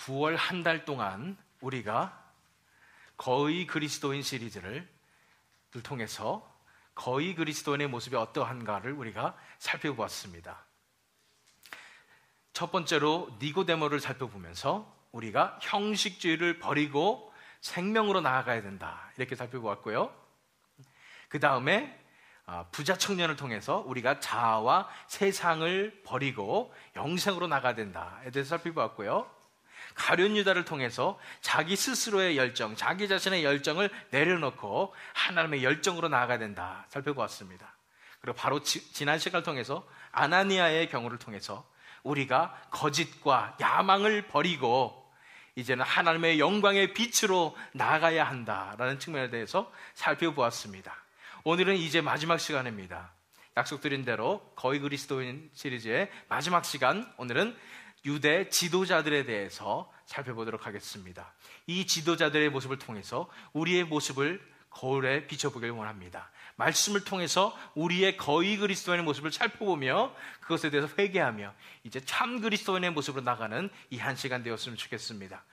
9월 한 달 동안 우리가 거의 그리스도인 시리즈를 통해서 거의 그리스도인의 모습이 어떠한가를 우리가 살펴보았습니다. 첫 번째로 니고데모를 살펴보면서 우리가 형식주의를 버리고 생명으로 나아가야 된다, 이렇게 살펴보았고요. 그 다음에 부자 청년을 통해서 우리가 자아와 세상을 버리고 영생으로 나가야 된다에 대해서 살펴보았고요. 가룟 유다를 통해서 자기 스스로의 열정, 자기 자신의 열정을 내려놓고 하나님의 열정으로 나아가야 된다 살펴보았습니다. 그리고 바로 지난 시간을 통해서 아나니아의 경우를 통해서 우리가 거짓과 야망을 버리고 이제는 하나님의 영광의 빛으로 나아가야 한다라는 측면에 대해서 살펴보았습니다. 오늘은 이제 마지막 시간입니다. 약속드린 대로 거의 그리스도인 시리즈의 마지막 시간, 오늘은 유대 지도자들에 대해서 살펴보도록 하겠습니다. 이 지도자들의 모습을 통해서 우리의 모습을 거울에 비춰보길 원합니다. 말씀을 통해서 우리의 거의 그리스도인의 모습을 살펴보며 그것에 대해서 회개하며 이제 참 그리스도인의 모습으로 나가는 이 한 시간 되었으면 좋겠습니다.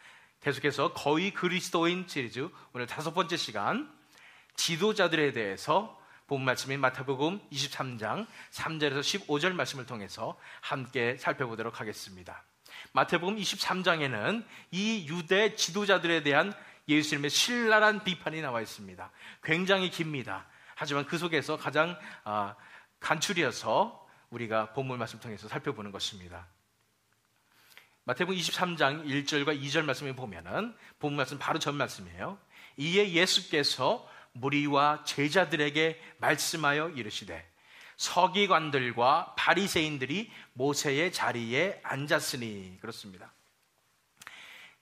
계속해서 거의 그리스도인 시리즈, 오늘 5번째 시간, 지도자들에 대해서 본 말씀인 마태복음 23장 3절에서 15절 말씀을 통해서 함께 살펴보도록 하겠습니다. 마태복음 23장에는 이 유대 지도자들에 대한 예수님의 신랄한 비판이 나와 있습니다. 굉장히 깁니다. 하지만 그 속에서 가장 간추려서 우리가 본문 말씀을 통해서 살펴보는 것입니다. 마태복음 23장 1절과 2절 말씀에 보면은 본문 말씀 바로 전 말씀이에요. 이에 예수께서 무리와 제자들에게 말씀하여 이르시되 서기관들과 바리새인들이 모세의 자리에 앉았으니, 그렇습니다.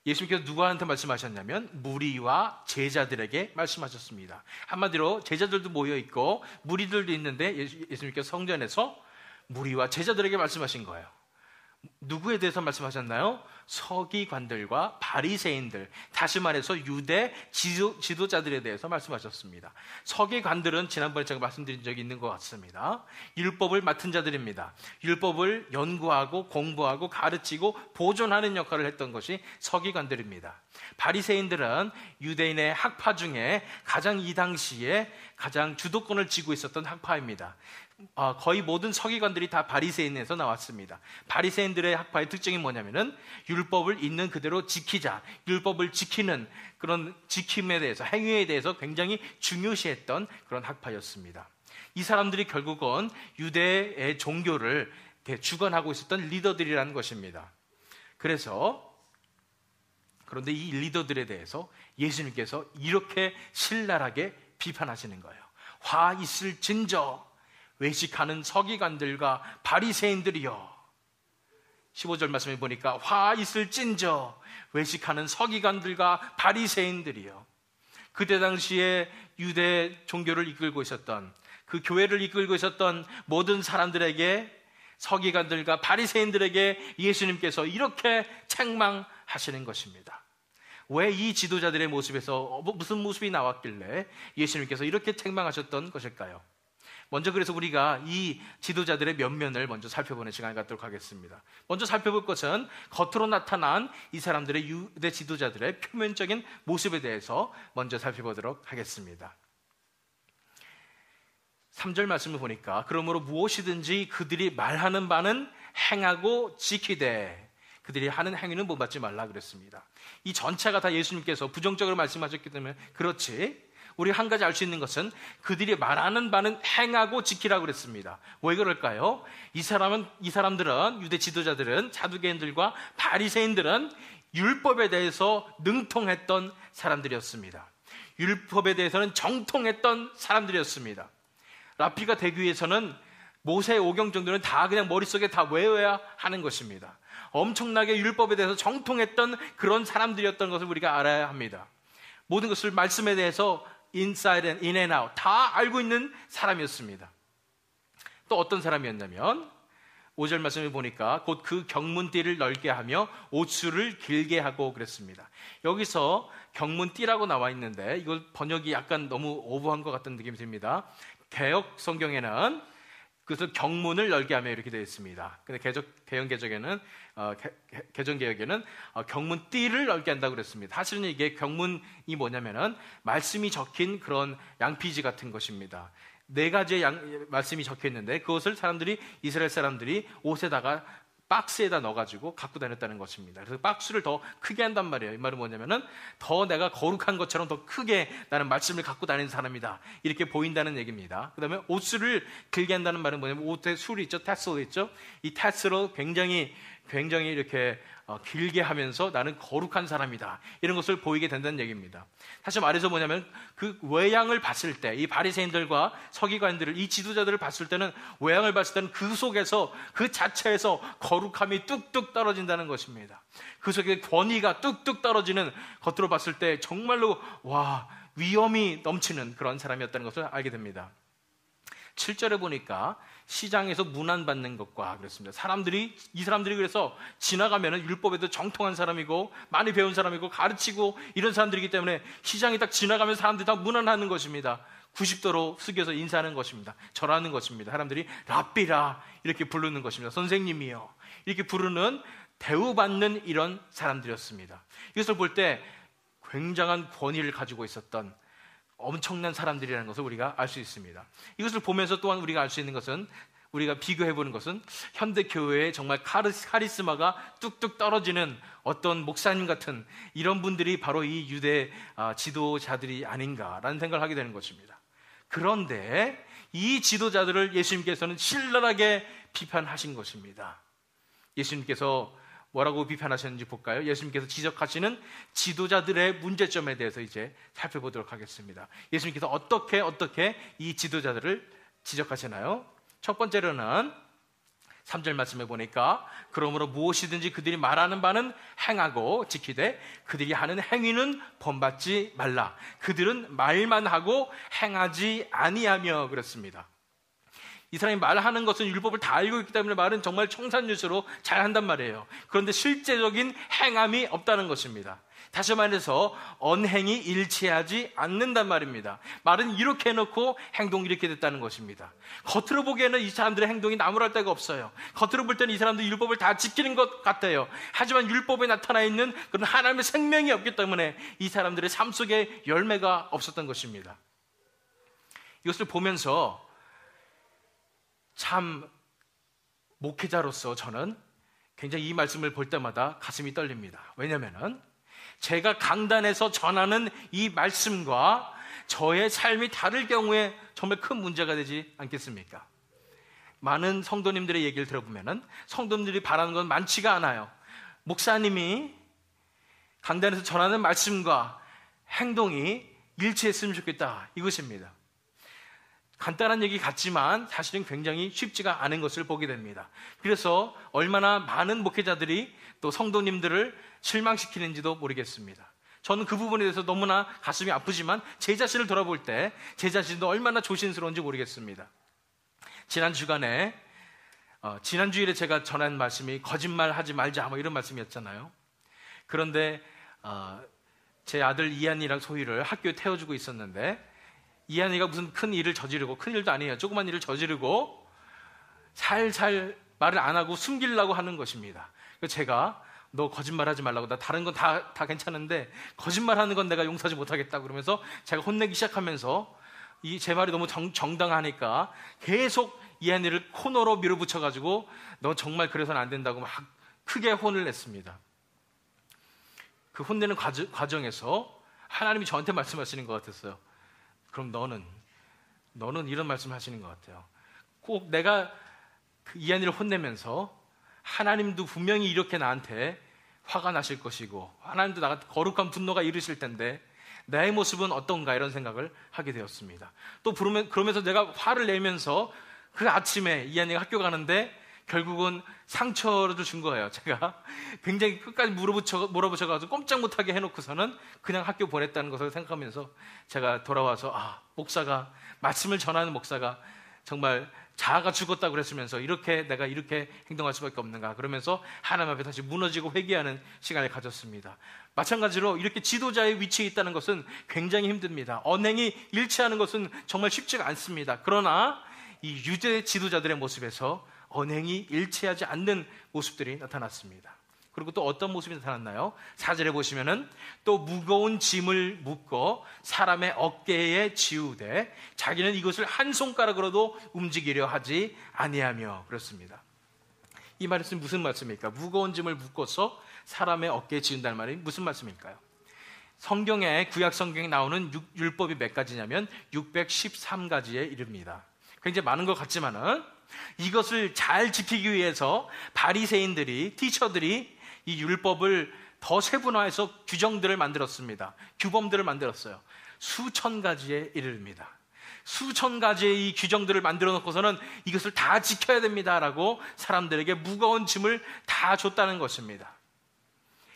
예수님께서 누구한테 말씀하셨냐면 무리와 제자들에게 말씀하셨습니다. 한마디로 제자들도 모여있고 무리들도 있는데 예수님께서 성전에서 무리와 제자들에게 말씀하신 거예요. 누구에 대해서 말씀하셨나요? 서기관들과 바리새인들, 다시 말해서 유대 지도자들에 대해서 말씀하셨습니다. 서기관들은 지난번에 제가 말씀드린 적이 있는 것 같습니다. 율법을 맡은 자들입니다. 율법을 연구하고 공부하고 가르치고 보존하는 역할을 했던 것이 서기관들입니다. 바리새인들은 유대인의 학파 중에 가장 이 당시에 가장 주도권을 쥐고 있었던 학파입니다. 거의 모든 서기관들이 다 바리새인에서 나왔습니다. 바리새인들의 학파의 특징이 뭐냐면은 율법을 있는 그대로 지키자, 율법을 지키는 그런 지킴에 대해서, 행위에 대해서 굉장히 중요시했던 그런 학파였습니다. 이 사람들이 결국은 유대의 종교를 주관하고 있었던 리더들이라는 것입니다. 그런데 이 리더들에 대해서 예수님께서 이렇게 신랄하게 비판하시는 거예요. 화 있을진저 외식하는 서기관들과 바리새인들이여. 15절 말씀에 보니까 화 있을진저 외식하는 서기관들과 바리새인들이여. 그때 당시에 유대 종교를 이끌고 있었던, 그 교회를 이끌고 있었던 모든 사람들에게, 서기관들과 바리새인들에게 예수님께서 이렇게 책망하시는 것입니다. 왜 이 지도자들의 모습에서 무슨 모습이 나왔길래 예수님께서 이렇게 책망하셨던 것일까요? 먼저 그래서 우리가 이 지도자들의 면면을 먼저 살펴보는 시간을 갖도록 하겠습니다. 먼저 살펴볼 것은 겉으로 나타난 이 사람들의 유대 지도자들의 표면적인 모습에 대해서 먼저 살펴보도록 하겠습니다. 3절 말씀을 보니까 그러므로 무엇이든지 그들이 말하는 바는 행하고 지키되 그들이 하는 행위는 본받지 말라 그랬습니다. 이 전체가 다 예수님께서 부정적으로 말씀하셨기 때문에 그렇지, 우리 한 가지 알 수 있는 것은 그들이 말하는 바는 행하고 지키라고 그랬습니다. 왜 그럴까요? 이 사람들은, 유대 지도자들은, 사두개인들과 바리새인들은 율법에 대해서 능통했던 사람들이었습니다. 율법에 대해서는 정통했던 사람들이었습니다. 랍비가 되기 위해서는 모세의 오경 정도는 다 그냥 머릿속에 다 외워야 하는 것입니다. 엄청나게 율법에 대해서 정통했던 그런 사람들이었던 것을 우리가 알아야 합니다. 모든 것을 말씀에 대해서 inside and in and out 다 알고 있는 사람이었습니다. 또 어떤 사람이었냐면 5절 말씀을 보니까 곧 그 경문띠를 넓게 하며 옷수를 길게 하고 그랬습니다. 여기서 경문띠라고 나와 있는데 이걸 번역이 약간 너무 오버한 것 같은 느낌이 듭니다. 개역 성경에는 그래서 경문을 열게 하며 이렇게 되어 있습니다. 근데 개정 개혁에는 경문 띠를 열게 한다고 그랬습니다. 사실은 이게 경문이 뭐냐면은 말씀이 적힌 그런 양피지 같은 것입니다. 4가지의 말씀이 적혀 있는데 그것을 이스라엘 사람들이 옷에다가 박스에다 넣어가지고 갖고 다녔다는 것입니다. 그래서 박스를 더 크게 한단 말이에요. 이 말은 뭐냐면은 더 내가 거룩한 것처럼 더 크게 나는 말씀을 갖고 다니는 사람이다, 이렇게 보인다는 얘기입니다. 그 다음에 옷을 길게 한다는 말은 뭐냐면 옷에 술이 있죠, 태슬 있죠. 이 태슬을 굉장히 이렇게 길게 하면서 나는 거룩한 사람이다, 이런 것을 보이게 된다는 얘기입니다. 사실 말해서 뭐냐면 그 외양을 봤을 때 이 바리새인들과 서기관들을, 이 지도자들을 봤을 때는, 외양을 봤을 때는 그 속에서, 그 자체에서 거룩함이 뚝뚝 떨어진다는 것입니다. 그 속에 권위가 뚝뚝 떨어지는, 겉으로 봤을 때 정말로 위엄이 넘치는 그런 사람이었다는 것을 알게 됩니다. 7절에 보니까 시장에서 문안받는 것과 그랬습니다. 이 사람들이 그래서 지나가면은 율법에도 정통한 사람이고 많이 배운 사람이고 가르치고 이런 사람들이기 때문에 시장에 딱 지나가면 사람들이 다 문안하는 것입니다. 90도로 숙여서 인사하는 것입니다. 절하는 것입니다. 사람들이 랍비라 이렇게 부르는 것입니다. 선생님이요 이렇게 부르는, 대우받는 이런 사람들이었습니다. 이것을 볼 때 굉장한 권위를 가지고 있었던 엄청난 사람들이라는 것을 우리가 알 수 있습니다. 이것을 보면서 또한 우리가 알 수 있는 것은, 우리가 비교해보는 것은, 현대 교회에 정말 카리스마가 뚝뚝 떨어지는 어떤 목사님 같은 이런 분들이 바로 이 유대 지도자들이 아닌가라는 생각을 하게 되는 것입니다. 그런데 이 지도자들을 예수님께서는 신랄하게 비판하신 것입니다. 예수님께서 뭐라고 비판하셨는지 볼까요? 예수님께서 지적하시는 지도자들의 문제점에 대해서 이제 살펴보도록 하겠습니다. 예수님께서 어떻게 이 지도자들을 지적하시나요? 첫 번째로는 3절 말씀에 보니까, 그러므로 무엇이든지 그들이 말하는 바는 행하고 지키되 그들이 하는 행위는 본받지 말라. 그들은 말만 하고 행하지 아니하며 그랬습니다. 이 사람이 말하는 것은 율법을 다 알고 있기 때문에 말은 정말 청산유수로 잘한단 말이에요. 그런데 실제적인 행함이 없다는 것입니다. 다시 말해서 언행이 일치하지 않는단 말입니다. 말은 이렇게 해놓고 행동이 이렇게 됐다는 것입니다. 겉으로 보기에는 이 사람들의 행동이 나무랄 데가 없어요. 겉으로 볼 때는 이 사람들 율법을 다 지키는 것 같아요. 하지만 율법에 나타나 있는 그런 하나님의 생명이 없기 때문에 이 사람들의 삶 속에 열매가 없었던 것입니다. 이것을 보면서 참 목회자로서 저는 굉장히 이 말씀을 볼 때마다 가슴이 떨립니다. 왜냐하면 제가 강단에서 전하는 이 말씀과 저의 삶이 다를 경우에 정말 큰 문제가 되지 않겠습니까? 많은 성도님들의 얘기를 들어보면 성도님들이 바라는 건 많지가 않아요. 목사님이 강단에서 전하는 말씀과 행동이 일치했으면 좋겠다, 이것입니다. 간단한 얘기 같지만 사실은 굉장히 쉽지가 않은 것을 보게 됩니다. 그래서 얼마나 많은 목회자들이 또 성도님들을 실망시키는지도 모르겠습니다. 저는 그 부분에 대해서 너무나 가슴이 아프지만 제 자신을 돌아볼 때 제 자신도 얼마나 조심스러운지 모르겠습니다. 지난 주일에 제가 전한 말씀이 거짓말하지 말자 이런 말씀이었잖아요. 그런데 제 아들 이한이랑 소희를 학교에 태워주고 있었는데, 이한이가 무슨 큰 일을 저지르고, 큰 일도 아니에요, 조그만 일을 저지르고 살살 말을 안 하고 숨기려고 하는 것입니다. 그래서 제가 너 거짓말하지 말라고, 나 다른 건 다 괜찮은데 거짓말하는 건 내가 용서하지 못하겠다 그러면서 제가 혼내기 시작하면서 제 말이 너무 정당하니까 계속 이한이를 코너로 밀어붙여가지고 너 정말 그래서는 안 된다고 막 크게 혼을 냈습니다. 그 혼내는 과정에서 하나님이 저한테 말씀하시는 것 같았어요. 그럼 너는 이런 말씀 하시는 것 같아요. 꼭 내가 그 이한이를 혼내면서 하나님도 분명히 이렇게 나한테 화가 나실 것이고 하나님도 나한테 거룩한 분노가 이르실 텐데 내 모습은 어떤가, 이런 생각을 하게 되었습니다. 또 그러면서 내가 화를 내면서 그 아침에 이한이가 학교 가는데 결국은 상처를 준 거예요. 제가 굉장히 끝까지 몰아붙여가지고 꼼짝 못하게 해놓고서는 그냥 학교 보냈다는 것을 생각하면서 제가 돌아와서 목사가, 말씀을 전하는 목사가 정말 자아가 죽었다고 그랬으면서 내가 이렇게 행동할 수밖에 없는가, 그러면서 하나님 앞에 다시 무너지고 회개하는 시간을 가졌습니다. 마찬가지로 이렇게 지도자의 위치에 있다는 것은 굉장히 힘듭니다. 언행이 일치하는 것은 정말 쉽지가 않습니다. 그러나 이 유대 지도자들의 모습에서 언행이 일치하지 않는 모습들이 나타났습니다. 그리고 또 어떤 모습이 나타났나요? 4절에 보시면은 또 무거운 짐을 묶어 사람의 어깨에 지우되 자기는 이것을 한 손가락으로도 움직이려 하지 아니하며 그렇습니다. 이 말씀은 무슨 말씀입니까? 무거운 짐을 묶어서 사람의 어깨에 지운다는 말이 무슨 말씀일까요? 성경에 구약 성경에 나오는 율법이 몇 가지냐면 613가지에 이릅니다. 굉장히 많은 것 같지만은 이것을 잘 지키기 위해서 바리새인들이 티처들이 이 율법을 더 세분화해서 규정들을 만들었습니다. 규범들을 만들었어요. 수천 가지에 이릅니다. 수천 가지의 이 규정들을 만들어 놓고서는 이것을 다 지켜야 됩니다라고 사람들에게 무거운 짐을 다 줬다는 것입니다.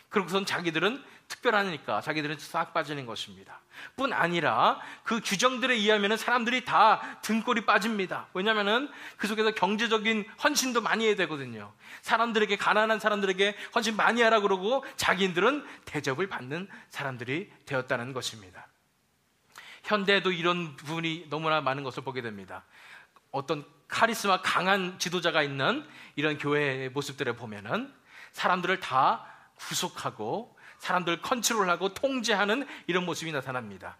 그러고선 자기들은 특별하니까 자기들은 싹 빠지는 것입니다. 뿐 아니라 그 규정들에 의하면 사람들이 다 등골이 빠집니다. 왜냐하면 그 속에서 경제적인 헌신도 많이 해야 되거든요. 사람들에게, 가난한 사람들에게 헌신 많이 하라고 그러고 자기들은 대접을 받는 사람들이 되었다는 것입니다. 현대에도 이런 부분이 너무나 많은 것을 보게 됩니다. 어떤 카리스마 강한 지도자가 있는 이런 교회의 모습들을 보면은 사람들을 다 구속하고 사람들을 컨트롤하고 통제하는 이런 모습이 나타납니다.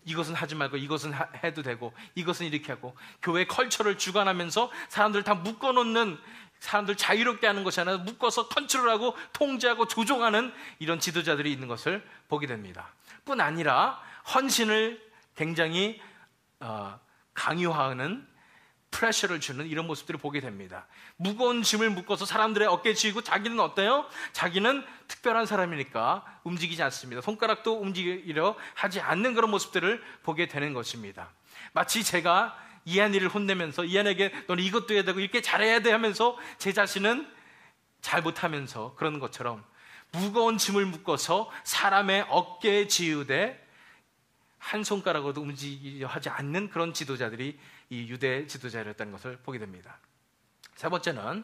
이것은 하지 말고 이것은 해도 되고 이것은 이렇게 하고 교회 컬처를 주관하면서 사람들을 다 묶어놓는, 사람들 자유롭게 하는 것이 아니라 묶어서 컨트롤하고 통제하고 조종하는 이런 지도자들이 있는 것을 보게 됩니다. 뿐 아니라 헌신을 굉장히 강요하는, 프레셔를 주는 이런 모습들을 보게 됩니다. 무거운 짐을 묶어서 사람들의 어깨에 쥐고 자기는 어때요? 자기는 특별한 사람이니까 움직이지 않습니다. 손가락도 움직이려 하지 않는 그런 모습들을 보게 되는 것입니다. 마치 제가 이한이를 혼내면서 이한에게 너는 이것도 해야 되고 이렇게 잘해야 돼 하면서 제 자신은 잘 못하면서 그런 것처럼 무거운 짐을 묶어서 사람의 어깨에 지우되 한 손가락으로도 움직이려 하지 않는 그런 지도자들이 이 유대 지도자였다는 것을 보게 됩니다. 세 번째는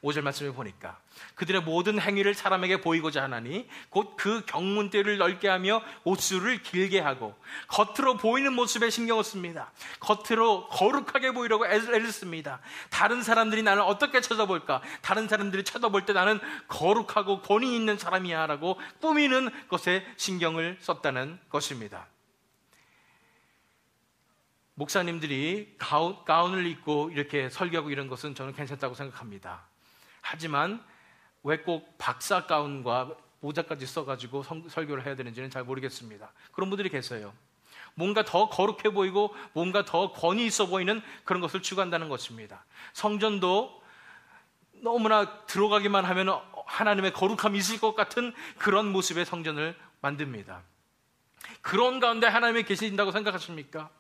5절 말씀을 보니까 그들의 모든 행위를 사람에게 보이고자 하나니 곧 그 경문대를 넓게 하며 옷수를 길게 하고 겉으로 보이는 모습에 신경을 씁니다. 겉으로 거룩하게 보이려고 애를 씁니다. 다른 사람들이 나를 어떻게 쳐다볼까? 다른 사람들이 쳐다볼 때 나는 거룩하고 권위 있는 사람이야 라고 꾸미는 것에 신경을 썼다는 것입니다. 목사님들이 가운을 입고 이렇게 설교하고 이런 것은 저는 괜찮다고 생각합니다. 하지만 왜 꼭 박사 가운과 모자까지 써가지고 설교를 해야 되는지는 잘 모르겠습니다. 그런 분들이 계세요. 뭔가 더 거룩해 보이고 뭔가 더 권위 있어 보이는 그런 것을 추구한다는 것입니다. 성전도 너무나 들어가기만 하면 하나님의 거룩함이 있을 것 같은 그런 모습의 성전을 만듭니다. 그런 가운데 하나님이 계신다고 생각하십니까?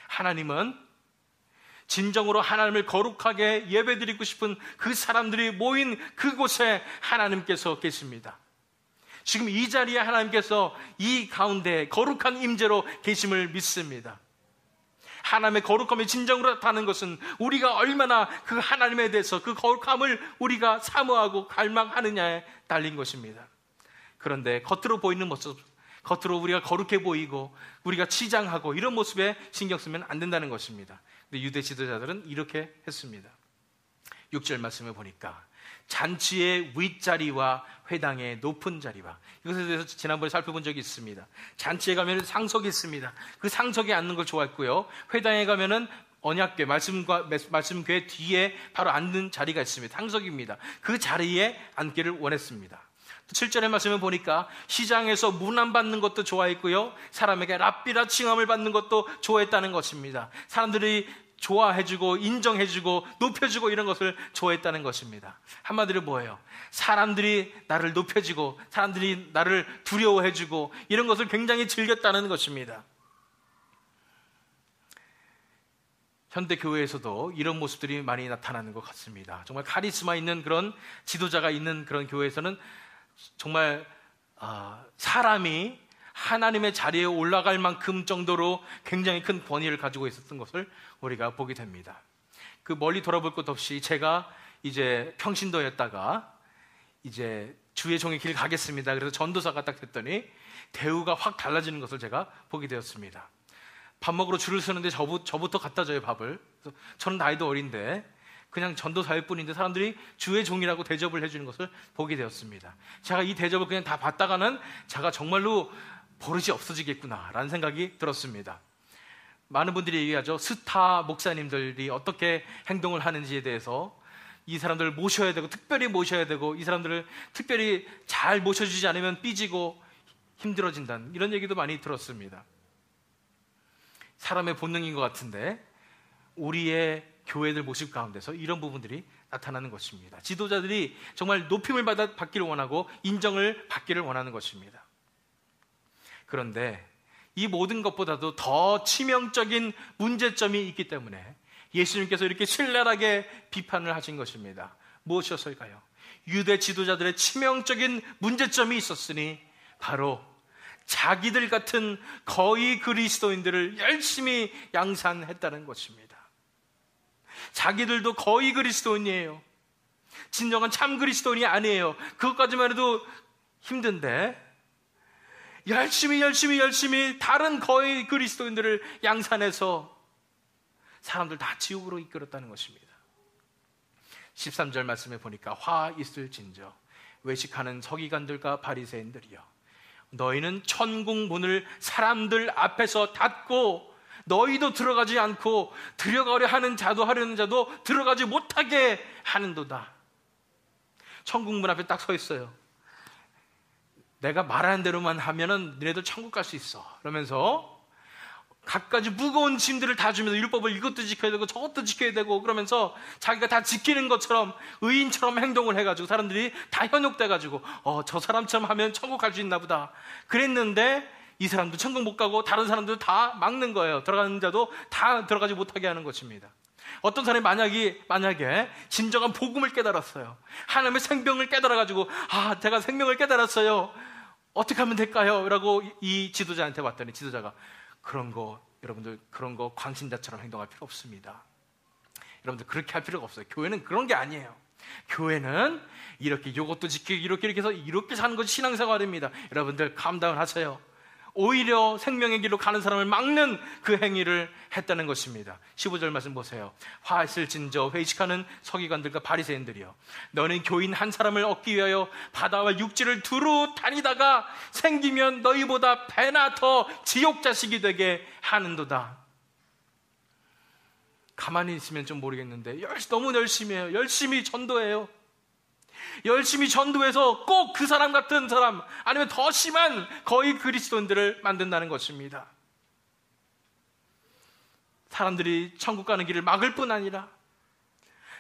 하나님은 진정으로 하나님을 거룩하게 예배드리고 싶은 그 사람들이 모인 그곳에 하나님께서 계십니다. 지금 이 자리에 하나님께서 이 가운데 거룩한 임재로 계심을 믿습니다. 하나님의 거룩함이 진정으로 나타나는 것은 우리가 얼마나 그 하나님에 대해서 그 거룩함을 우리가 사모하고 갈망하느냐에 달린 것입니다. 그런데 겉으로 보이는 모습, 겉으로 우리가 거룩해 보이고 우리가 치장하고 이런 모습에 신경 쓰면 안 된다는 것입니다. 근데 유대 지도자들은 이렇게 했습니다. 6절 말씀을 보니까 잔치의 윗자리와 회당의 높은 자리와, 이것에 대해서 지난번에 살펴본 적이 있습니다. 잔치에 가면 상석이 있습니다. 그 상석에 앉는 걸 좋아했고요. 회당에 가면은 언약궤, 말씀궤 뒤에 바로 앉는 자리가 있습니다. 상석입니다. 그 자리에 앉기를 원했습니다. 7절의 말씀을 보니까 시장에서 문안 받는 것도 좋아했고요, 사람에게 랍비라 칭함을 받는 것도 좋아했다는 것입니다. 사람들이 좋아해주고 인정해주고 높여주고 이런 것을 좋아했다는 것입니다. 한마디로 뭐예요? 사람들이 나를 높여주고 사람들이 나를 두려워해주고 이런 것을 굉장히 즐겼다는 것입니다. 현대 교회에서도 이런 모습들이 많이 나타나는 것 같습니다. 정말 카리스마 있는 그런 지도자가 있는 그런 교회에서는 정말 사람이 하나님의 자리에 올라갈 만큼 정도로 굉장히 큰 권위를 가지고 있었던 것을 우리가 보게 됩니다. 그 멀리 돌아볼 것 없이 제가 이제 평신도였다가 이제 주의 종의 길 가겠습니다. 그래서 전도사가 딱 됐더니 대우가 확 달라지는 것을 제가 보게 되었습니다. 밥 먹으러 줄을 서는데 저부터 갖다 줘요, 밥을. 그래서 저는 나이도 어린데 그냥 전도사일 뿐인데 사람들이 주의 종이라고 대접을 해주는 것을 보게 되었습니다. 제가 이 대접을 그냥 다 받다가는 제가 정말로 버릇이 없어지겠구나라는 생각이 들었습니다. 많은 분들이 얘기하죠. 스타 목사님들이 어떻게 행동을 하는지에 대해서 이 사람들을 모셔야 되고 특별히 모셔야 되고 이 사람들을 특별히 잘 모셔주지 않으면 삐지고 힘들어진다는 이런 얘기도 많이 들었습니다. 사람의 본능인 것 같은데 우리의 교회들 모습 가운데서 이런 부분들이 나타나는 것입니다. 지도자들이 정말 높임을 받기를 원하고 인정을 받기를 원하는 것입니다. 그런데 이 모든 것보다도 더 치명적인 문제점이 있기 때문에 예수님께서 이렇게 신랄하게 비판을 하신 것입니다. 무엇이었을까요? 유대 지도자들의 치명적인 문제점이 있었으니 바로 자기들 같은 거의 그리스도인들을 열심히 양산했다는 것입니다. 자기들도 거의 그리스도인이에요. 진정한 참 그리스도인이 아니에요. 그것까지만 해도 힘든데 열심히 다른 거의 그리스도인들을 양산해서 사람들 다 지옥으로 이끌었다는 것입니다. 13절 말씀에 보니까 화 있을진저 외식하는 서기관들과 바리새인들이여 너희는 천국 문을 사람들 앞에서 닫고 너희도 들어가지 않고 들어가려 하는 자도 하려는 자도 들어가지 못하게 하는도다. 천국 문 앞에 딱 서 있어요. 내가 말하는 대로만 하면은 너희들 천국 갈 수 있어. 그러면서 갖가지 무거운 짐들을 다 주면서 율법을 이것도 지켜야 되고 저것도 지켜야 되고 그러면서 자기가 다 지키는 것처럼 의인처럼 행동을 해가지고 사람들이 다 현혹돼가지고 저 사람처럼 하면 천국 갈 수 있나 보다 그랬는데 이 사람도 천국 못 가고 다른 사람들도 다 막는 거예요. 들어가는 자도 다 들어가지 못하게 하는 것입니다. 어떤 사람이 만약에 진정한 복음을 깨달았어요. 하나님의 생명을 깨달아가지고 제가 생명을 깨달았어요. 어떻게 하면 될까요? 라고 이 지도자한테 왔더니 지도자가 여러분들 그런 거 광신자처럼 행동할 필요 없습니다. 여러분들 그렇게 할 필요가 없어요. 교회는 그런 게 아니에요. 교회는 이것도 지키고 이렇게 해서 이렇게 사는 것이 신앙생활입니다. 여러분들 캄다운 하세요. 오히려 생명의 길로 가는 사람을 막는 그 행위를 했다는 것입니다. 15절 말씀 보세요. 화 있을진저 회식하는 서기관들과 바리새인들이여 너는 교인 한 사람을 얻기 위하여 바다와 육지를 두루 다니다가 생기면 너희보다 배나 더 지옥 자식이 되게 하는도다. 가만히 있으면 좀 모르겠는데 너무 열심히 해요. 열심히 전도해요. 열심히 전도해서 꼭 그 사람 같은 사람 아니면 더 심한 거의 그리스도인들을 만든다는 것입니다. 사람들이 천국 가는 길을 막을 뿐 아니라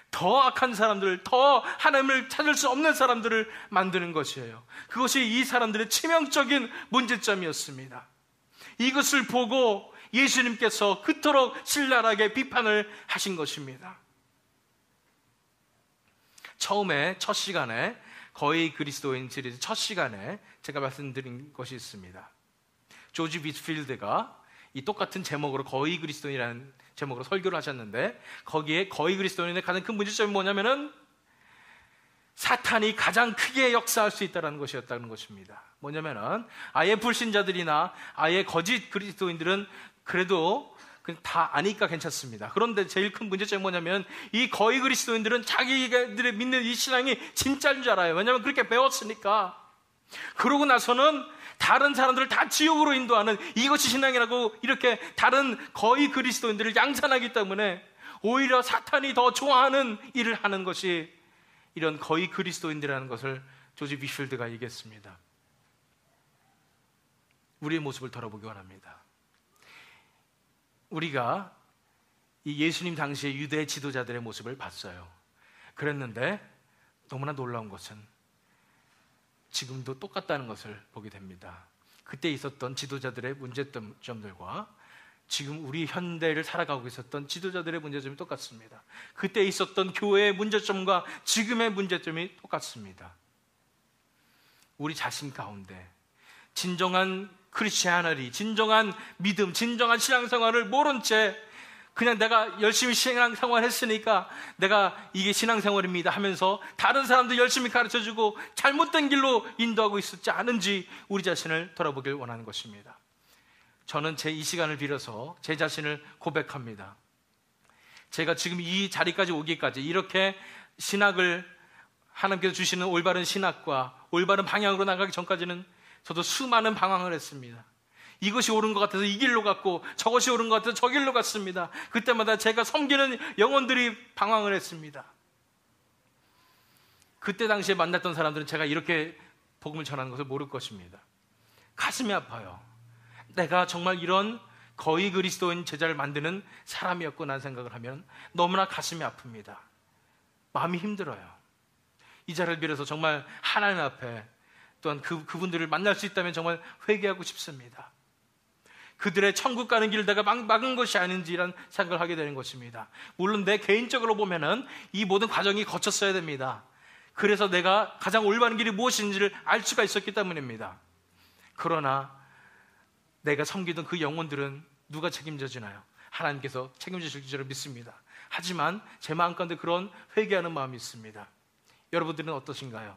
더 악한 사람들, 더 하나님을 찾을 수 없는 사람들을 만드는 것이에요. 그것이 이 사람들의 치명적인 문제점이었습니다. 이것을 보고 예수님께서 그토록 신랄하게 비판을 하신 것입니다. 처음에 첫 시간에 거의 그리스도인 시리즈 첫 시간에 제가 말씀드린 것이 있습니다. 조지 비트필드가 이 똑같은 제목으로 거의 그리스도인이라는 제목으로 설교를 하셨는데 거기에 거의 그리스도인의 가장 큰 문제점이 뭐냐면은 사탄이 가장 크게 역사할 수 있다는 것이었다는 것입니다. 뭐냐면은 아예 불신자들이나 아예 거짓 그리스도인들은 그래도 다 아니까 괜찮습니다. 그런데 제일 큰 문제점이 뭐냐면 이 거의 그리스도인들은 자기들의 믿는 이 신앙이 진짜인 줄 알아요. 왜냐하면 그렇게 배웠으니까. 그러고 나서는 다른 사람들을 다 지옥으로 인도하는 이것이 신앙이라고 이렇게 다른 거의 그리스도인들을 양산하기 때문에 오히려 사탄이 더 좋아하는 일을 하는 것이 이런 거의 그리스도인들이라는 것을 조지 비필드가 얘기했습니다. 우리의 모습을 돌아보기 원합니다. 우리가 이 예수님 당시의 유대 지도자들의 모습을 봤어요. 그랬는데 너무나 놀라운 것은 지금도 똑같다는 것을 보게 됩니다. 그때 있었던 지도자들의 문제점들과 지금 우리 현대를 살아가고 있었던 지도자들의 문제점이 똑같습니다. 그때 있었던 교회의 문제점과 지금의 문제점이 똑같습니다. 우리 자신 가운데 진정한 크리스티아니티, 진정한 믿음, 진정한 신앙생활을 모른 채 그냥 내가 열심히 신앙생활 했으니까 내가 이게 신앙생활입니다 하면서 다른 사람도 열심히 가르쳐주고 잘못된 길로 인도하고 있었지 않은지 우리 자신을 돌아보길 원하는 것입니다. 저는 이 시간을 빌어서 제 자신을 고백합니다. 제가 지금 이 자리까지 오기까지 이렇게 신학을, 하나님께서 주시는 올바른 신학과 올바른 방향으로 나가기 전까지는 저도 수많은 방황을 했습니다. 이것이 옳은 것 같아서 이 길로 갔고, 저것이 옳은 것 같아서 저 길로 갔습니다. 그때마다 제가 섬기는 영혼들이 방황을 했습니다. 그때 당시에 만났던 사람들은 제가 이렇게 복음을 전하는 것을 모를 것입니다. 가슴이 아파요. 내가 정말 이런 거의 그리스도인 제자를 만드는 사람이었구나 생각을 하면 너무나 가슴이 아픕니다. 마음이 힘들어요. 이 자리를 빌어서 정말 하나님 앞에 또한 그분들을 만날 수 있다면 정말 회개하고 싶습니다. 그들의 천국 가는 길을 내가 막은 것이 아닌지라는 생각을 하게 되는 것입니다. 물론 내 개인적으로 보면은 이 모든 과정이 거쳤어야 됩니다. 그래서 내가 가장 올바른 길이 무엇인지를 알 수가 있었기 때문입니다. 그러나 내가 섬기던 그 영혼들은 누가 책임져 주나요? 하나님께서 책임지실 줄을 믿습니다. 하지만 제 마음 가운데 그런 회개하는 마음이 있습니다. 여러분들은 어떠신가요?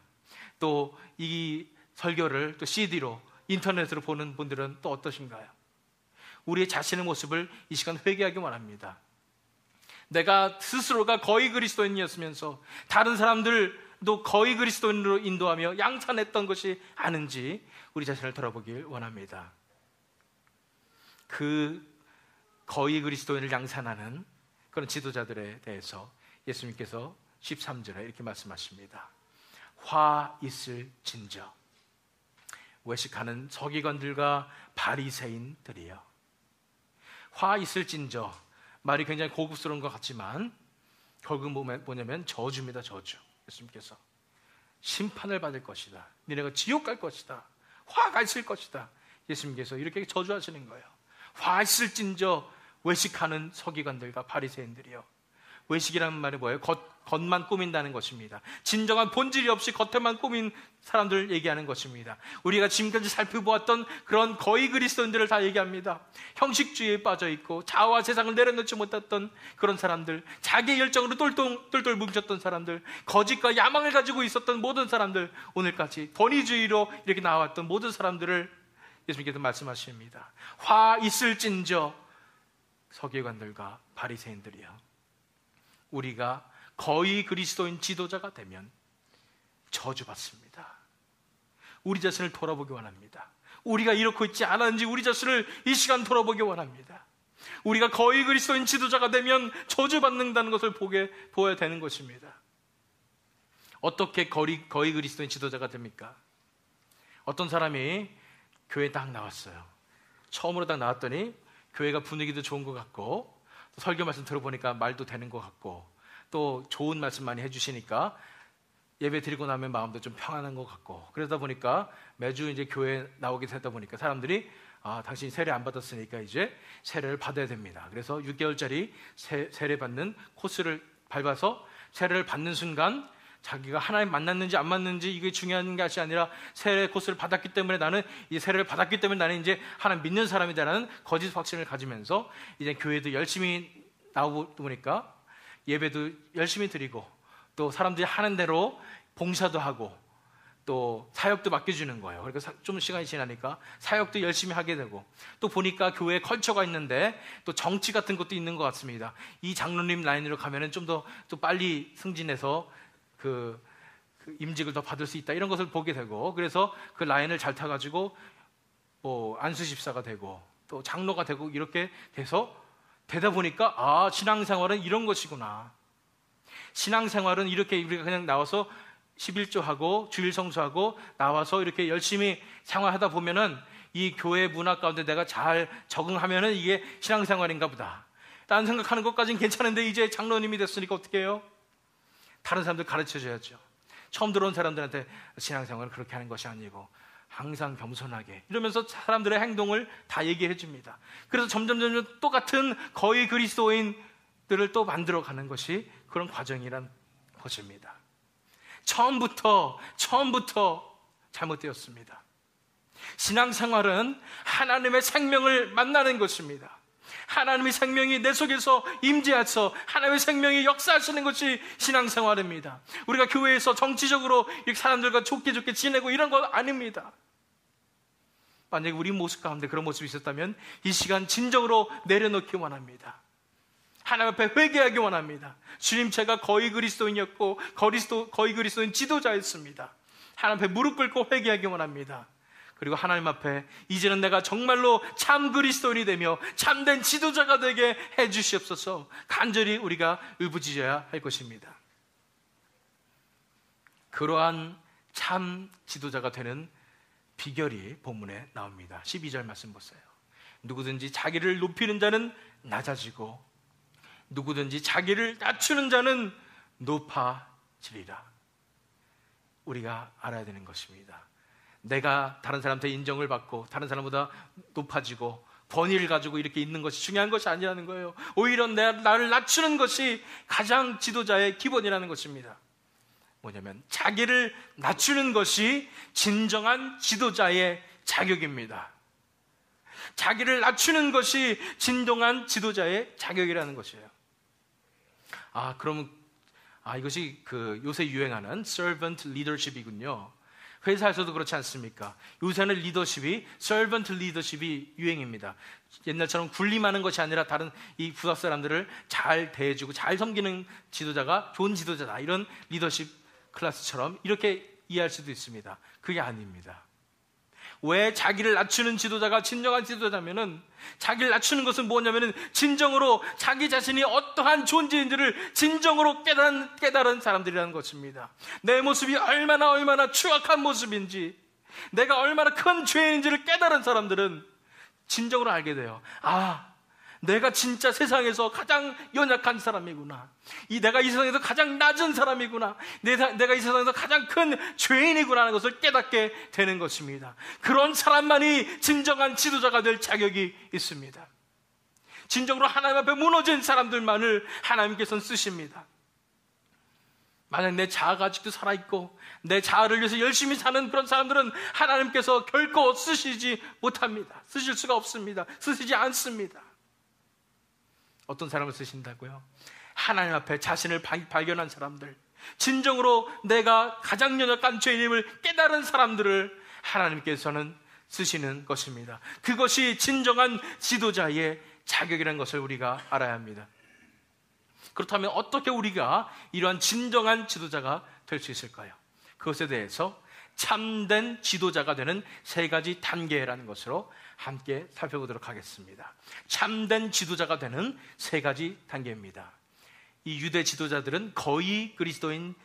또 이 설교를 또 CD로, 인터넷으로 보는 분들은 또 어떠신가요? 우리의 자신의 모습을 이 시간 회개하기 원합니다. 내가 스스로가 거의 그리스도인이었으면서 다른 사람들도 거의 그리스도인으로 인도하며 양산했던 것이 아닌지 우리 자신을 돌아보길 원합니다. 그 거의 그리스도인을 양산하는 그런 지도자들에 대해서 예수님께서 13절에 이렇게 말씀하십니다. 화 있을 진저 외식하는 서기관들과 바리새인들이여. 화 있을 진저, 말이 굉장히 고급스러운 것 같지만 결국 뭐냐면 저주입니다. 저주. 예수님께서 심판을 받을 것이다. 니네가 지옥 갈 것이다. 화가 있을 것이다. 예수님께서 이렇게 저주하시는 거예요. 화 있을 진저 외식하는 서기관들과 바리새인들이요. 외식이라는 말이 뭐예요? 겉만 꾸민다는 것입니다. 진정한 본질이 없이 겉에만 꾸민 사람들을 얘기하는 것입니다. 우리가 지금까지 살펴보았던 그런 거의 그리스도인들을 다 얘기합니다. 형식주의에 빠져있고 자아와 세상을 내려놓지 못했던 그런 사람들, 자기의 열정으로 똘똘 뭉쳤던 사람들, 거짓과 야망을 가지고 있었던 모든 사람들, 오늘까지 권위주의로 이렇게 나왔던 모든 사람들을 예수님께서 말씀하십니다. 화 있을진저 서기관들과 바리새인들이여. 우리가 거의 그리스도인 지도자가 되면 저주받습니다. 우리 자신을 돌아보기 원합니다. 우리가 이렇게 있지 않았는지 우리 자신을 이 시간 돌아보기 원합니다. 우리가 거의 그리스도인 지도자가 되면 저주받는다는 것을 보아야 되는 것입니다. 어떻게 거의 그리스도인 지도자가 됩니까? 어떤 사람이 교회에 딱 나왔어요. 처음으로 딱 나왔더니 교회가 분위기도 좋은 것 같고, 설교 말씀 들어보니까 말도 되는 것 같고, 또 좋은 말씀 많이 해주시니까 예배 드리고 나면 마음도 좀 평안한 것 같고, 그러다 보니까 매주 이제 교회 나오게 되다 보니까 사람들이 당신이 세례 안 받았으니까 이제 세례를 받아야 됩니다. 그래서 6개월짜리 세례 받는 코스를 밟아서 세례를 받는 순간 자기가 하나님 만났는지 안 만났는지 이게 중요한 것이 아니라 세례 코스를 받았기 때문에 나는 이 세례를 받았기 때문에 나는 이제 하나님 믿는 사람이다라는 거짓 확신을 가지면서 이제 교회도 열심히 나오고 보니까 예배도 열심히 드리고 또 사람들이 하는 대로 봉사도 하고 또 사역도 맡겨주는 거예요. 그러니까 좀 시간이 지나니까 사역도 열심히 하게 되고, 또 보니까 교회에 컬처가 있는데 또 정치 같은 것도 있는 것 같습니다. 이 장로님 라인으로 가면은 좀 더 또 빨리 승진해서 그 임직을 더 받을 수 있다, 이런 것을 보게 되고, 그래서 그 라인을 잘 타가지고 뭐 안수집사가 되고 또 장로가 되고 이렇게 돼서 되다 보니까 신앙생활은 이런 것이구나. 신앙생활은 이렇게 우리가 그냥 나와서 11조하고 주일 성수하고 나와서 이렇게 열심히 생활하다 보면은 이 교회 문화 가운데 내가 잘 적응하면은 이게 신앙생활인가 보다 라는 생각하는 것까지는 괜찮은데, 이제 장로님이 됐으니까 어떻게 해요? 다른 사람들 가르쳐줘야죠. 처음 들어온 사람들한테 신앙생활은 그렇게 하는 것이 아니고 항상 겸손하게 이러면서 사람들의 행동을 다 얘기해 줍니다. 그래서 점점 똑같은 거의 그리스도인들을 또 만들어가는 것이 그런 과정이란 것입니다. 처음부터 잘못되었습니다. 신앙생활은 하나님의 생명을 만나는 것입니다. 하나님의 생명이 내 속에서 임재하셔 하나님의 생명이 역사하시는 것이 신앙생활입니다. 우리가 교회에서 정치적으로 이렇게 사람들과 좋게 지내고 이런 거 아닙니다. 만약에 우리 모습 가운데 그런 모습이 있었다면 이 시간 진정으로 내려놓기 원합니다. 하나님 앞에 회개하기 원합니다. 주님, 제가 거의 그리스도인이었고 거의 그리스도인 지도자였습니다. 하나님 앞에 무릎 꿇고 회개하기 원합니다. 그리고 하나님 앞에 이제는 내가 정말로 참 그리스도인이 되며 참된 지도자가 되게 해주시옵소서 간절히 우리가 울부짖어야 할 것입니다. 그러한 참 지도자가 되는 비결이 본문에 나옵니다. 12절 말씀 보세요. 누구든지 자기를 높이는 자는 낮아지고 누구든지 자기를 낮추는 자는 높아지리라. 우리가 알아야 되는 것입니다. 내가 다른 사람한테 인정을 받고 다른 사람보다 높아지고 권위를 가지고 이렇게 있는 것이 중요한 것이 아니라는 거예요. 오히려 나를 낮추는 것이 가장 지도자의 기본이라는 것입니다. 뭐냐면 자기를 낮추는 것이 진정한 지도자의 자격입니다. 자기를 낮추는 것이 진정한 지도자의 자격이라는 것이에요. 그러면 이것이 요새 유행하는 servant leadership이군요. 회사에서도 그렇지 않습니까? 요새는 리더십이 servant leadership이 유행입니다. 옛날처럼 군림하는 것이 아니라 다른 이 부하 사람들을 잘 대해주고 잘 섬기는 지도자가 좋은 지도자다, 이런 리더십 클래스처럼 이렇게 이해할 수도 있습니다. 그게 아닙니다. 왜 자기를 낮추는 지도자가 진정한 지도자면은, 자기를 낮추는 것은 뭐냐면은 진정으로 자기 자신이 어떠한 존재인지를 진정으로 깨달은 사람들이라는 것입니다. 내 모습이 얼마나 추악한 모습인지, 내가 얼마나 큰 죄인지를 깨달은 사람들은 진정으로 알게 돼요. 내가 진짜 세상에서 가장 연약한 사람이구나. 내가 이 세상에서 가장 낮은 사람이구나. 내가 이 세상에서 가장 큰 죄인이구나 하는 것을 깨닫게 되는 것입니다. 그런 사람만이 진정한 지도자가 될 자격이 있습니다. 진정으로 하나님 앞에 무너진 사람들만을 하나님께서는 쓰십니다. 만약 내 자아가 아직도 살아있고 내 자아를 위해서 열심히 사는 그런 사람들은 하나님께서 결코 쓰시지 못합니다. 쓰실 수가 없습니다. 쓰시지 않습니다. 어떤 사람을 쓰신다고요? 하나님 앞에 자신을 발견한 사람들, 진정으로 내가 가장 연약한 죄인임을 깨달은 사람들을 하나님께서는 쓰시는 것입니다. 그것이 진정한 지도자의 자격이라는 것을 우리가 알아야 합니다. 그렇다면 어떻게 우리가 이러한 진정한 지도자가 될 수 있을까요? 그것에 대해서 참된 지도자가 되는 3가지 단계라는 것으로 함께 살펴보도록 하겠습니다. 참된 지도자가 되는 3가지 단계입니다. 이 유대 지도자들은 거의 그리스도인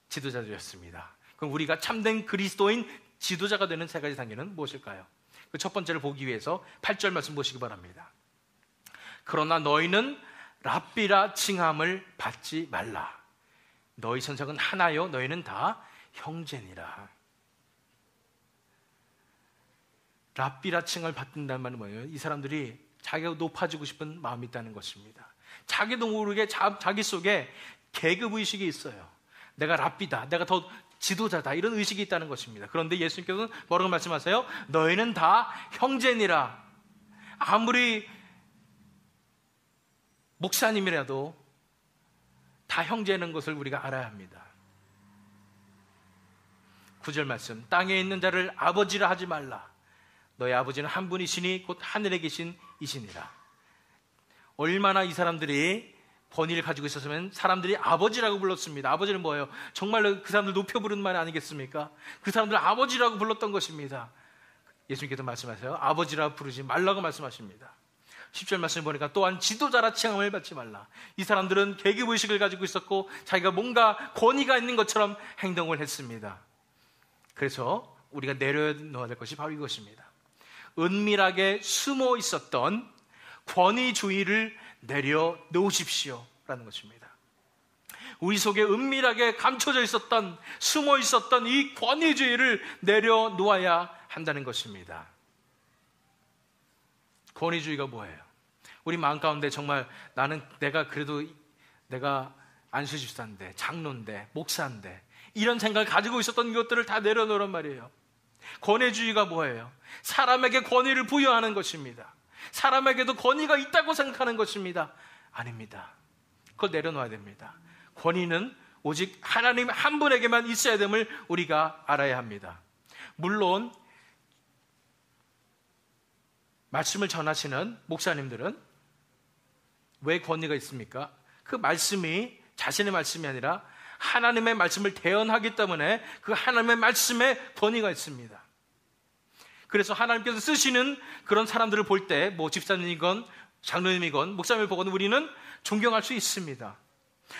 지도자들이었습니다. 그럼 우리가 참된 그리스도인 지도자가 되는 3가지 단계는 무엇일까요? 그 첫 번째를 보기 위해서 8절 말씀 보시기 바랍니다. 그러나 너희는 랍비라 칭함을 받지 말라. 너희 선생은 하나요 너희는 다 형제니라. 랍비라 칭을 받는다는 말은 뭐예요? 이 사람들이 자기가 높아지고 싶은 마음이 있다는 것입니다. 자기도 모르게 자기 속에 계급의식이 있어요. 내가 랍비다, 내가 더 지도자다, 이런 의식이 있다는 것입니다. 그런데 예수님께서는 뭐라고 말씀하세요? 너희는 다 형제니라. 아무리 목사님이라도 다 형제는 것을 우리가 알아야 합니다. 9절 말씀, 땅에 있는 자를 아버지라 하지 말라. 너희 아버지는 한 분이시니 곧 하늘에 계신 이시니라. 얼마나 이 사람들이 권위를 가지고 있었으면 사람들이 아버지라고 불렀습니다. 아버지는 뭐예요? 정말로 그 사람들 높여 부르는 말 아니겠습니까? 그 사람들 아버지라고 불렀던 것입니다. 예수님께서 말씀하세요. 아버지라 부르지 말라고 말씀하십니다. 10절 말씀을 보니까 또한 지도자라 칭함을 받지 말라. 이 사람들은 계급의식을 가지고 있었고 자기가 뭔가 권위가 있는 것처럼 행동을 했습니다. 그래서 우리가 내려놓아야 될 것이 바로 이것입니다. 은밀하게 숨어 있었던 권위주의를 내려놓으십시오 라는 것입니다. 우리 속에 은밀하게 감춰져 있었던, 숨어 있었던 이 권위주의를 내려놓아야 한다는 것입니다. 권위주의가 뭐예요? 우리 마음 가운데 정말 내가 안수집사인데, 장로인데, 목사인데, 이런 생각을 가지고 있었던 것들을 다 내려놓으란 말이에요. 권위주의가 뭐예요? 사람에게 권위를 부여하는 것입니다. 사람에게도 권위가 있다고 생각하는 것입니다. 아닙니다. 그걸 내려놓아야 됩니다. 권위는 오직 하나님 한 분에게만 있어야 됨을 우리가 알아야 합니다. 물론 말씀을 전하시는 목사님들은 왜 권위가 있습니까? 그 말씀이 자신의 말씀이 아니라 하나님의 말씀을 대언하기 때문에 그 하나님의 말씀에 권위가 있습니다. 그래서 하나님께서 쓰시는 그런 사람들을 볼 때 뭐 집사님이건 장로님이건 목사님을 보고는 우리는 존경할 수 있습니다.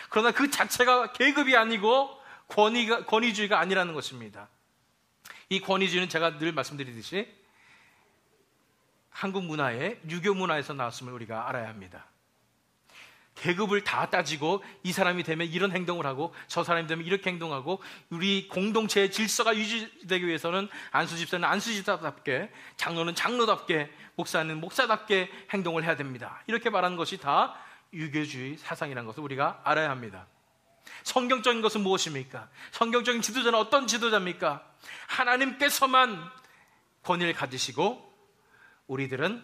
그러나 그 자체가 계급이 아니고 권위주의가 아니라는 것입니다. 이 권위주의는 제가 늘 말씀드리듯이 한국 문화의 유교 문화에서 나왔음을 우리가 알아야 합니다. 계급을 다 따지고 이 사람이 되면 이런 행동을 하고 저 사람이 되면 이렇게 행동하고 우리 공동체의 질서가 유지되기 위해서는 안수 집사는 안수 집사답게, 장로는 장로답게, 목사는 목사답게 행동을 해야 됩니다. 이렇게 말하는 것이 다 유교주의 사상이라는 것을 우리가 알아야 합니다. 성경적인 것은 무엇입니까? 성경적인 지도자는 어떤 지도자입니까? 하나님께서만 권위를 가지시고 우리들은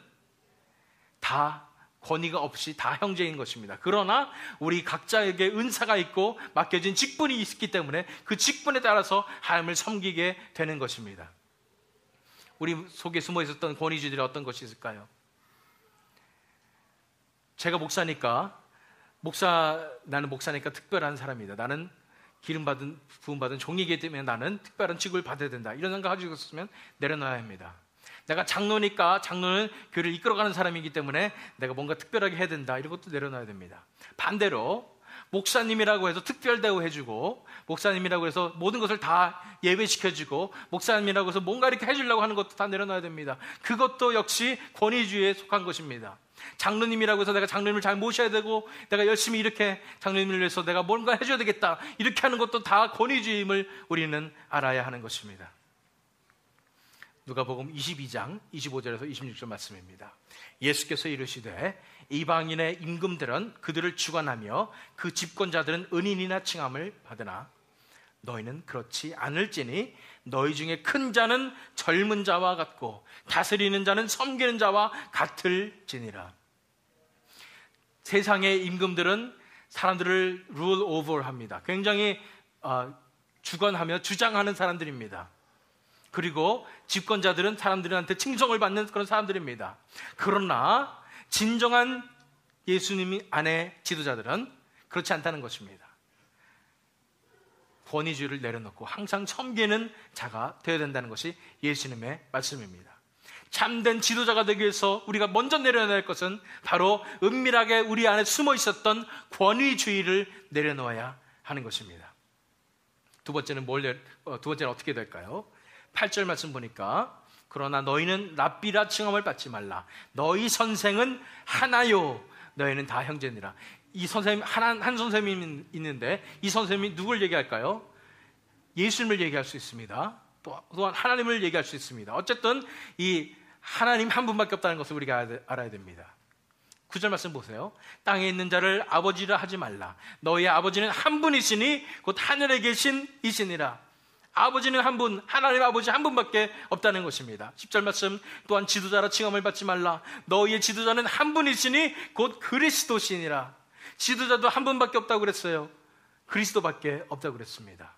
다 권위가 없이 다 형제인 것입니다. 그러나 우리 각자에게 은사가 있고 맡겨진 직분이 있기 때문에 그 직분에 따라서 하나님을 섬기게 되는 것입니다. 우리 속에 숨어 있었던 권위주의들이 어떤 것이 있을까요? 제가 나는 목사니까 특별한 사람이다. 나는 부음받은 종이기 때문에 나는 특별한 직을 받아야 된다. 이런 생각 가지고 있었으면 내려놔야 합니다. 내가 장로니까 장로는 교회를 이끌어가는 사람이기 때문에 내가 뭔가 특별하게 해야 된다. 이런 것도 내려놔야 됩니다. 반대로 목사님이라고 해서 특별 대우해주고 목사님이라고 해서 모든 것을 다 예배시켜주고 목사님이라고 해서 뭔가 이렇게 해주려고 하는 것도 다 내려놔야 됩니다. 그것도 역시 권위주의에 속한 것입니다. 장로님이라고 해서 내가 장로님을 잘 모셔야 되고 내가 열심히 이렇게 장로님을 위해서 내가 뭔가 해줘야 되겠다 이렇게 하는 것도 다 권위주의임을 우리는 알아야 하는 것입니다. 누가복음 22장 25절에서 26절 말씀입니다. 예수께서 이르시되 이방인의 임금들은 그들을 주관하며 그 집권자들은 은인이나 칭함을 받으나 너희는 그렇지 않을지니 너희 중에 큰 자는 젊은 자와 같고 다스리는 자는 섬기는 자와 같을지니라. 세상의 임금들은 사람들을 rule over 합니다. 굉장히 주관하며 주장하는 사람들입니다. 그리고 집권자들은 사람들한테 칭송을 받는 그런 사람들입니다. 그러나 진정한 예수님 안에 지도자들은 그렇지 않다는 것입니다. 권위주의를 내려놓고 항상 섬기는 자가 되어야 된다는 것이 예수님의 말씀입니다. 참된 지도자가 되기 위해서 우리가 먼저 내려놔야 할 것은 바로 은밀하게 우리 안에 숨어 있었던 권위주의를 내려놓아야 하는 것입니다. 두 번째는 어떻게 될까요? 8절 말씀 보니까 그러나 너희는 랍비라 칭함을 받지 말라. 너희 선생은 하나요. 너희는 다 형제니라. 이 선생님 한 선생님이 있는데 이 선생님이 누굴 얘기할까요? 예수님을 얘기할 수 있습니다. 또한 하나님을 얘기할 수 있습니다. 어쨌든 이 하나님 한 분밖에 없다는 것을 우리가 알아야 됩니다. 9절 말씀 보세요. 땅에 있는 자를 아버지라 하지 말라. 너희의 아버지는 한 분이시니 곧 하늘에 계신 이시니라. 아버지는 한 분, 하나님 아버지 한 분밖에 없다는 것입니다. 10절 말씀 또한 지도자라 칭함을 받지 말라. 너희의 지도자는 한 분이시니 곧 그리스도시니라. 지도자도 한 분밖에 없다고 그랬어요. 그리스도밖에 없다고 그랬습니다.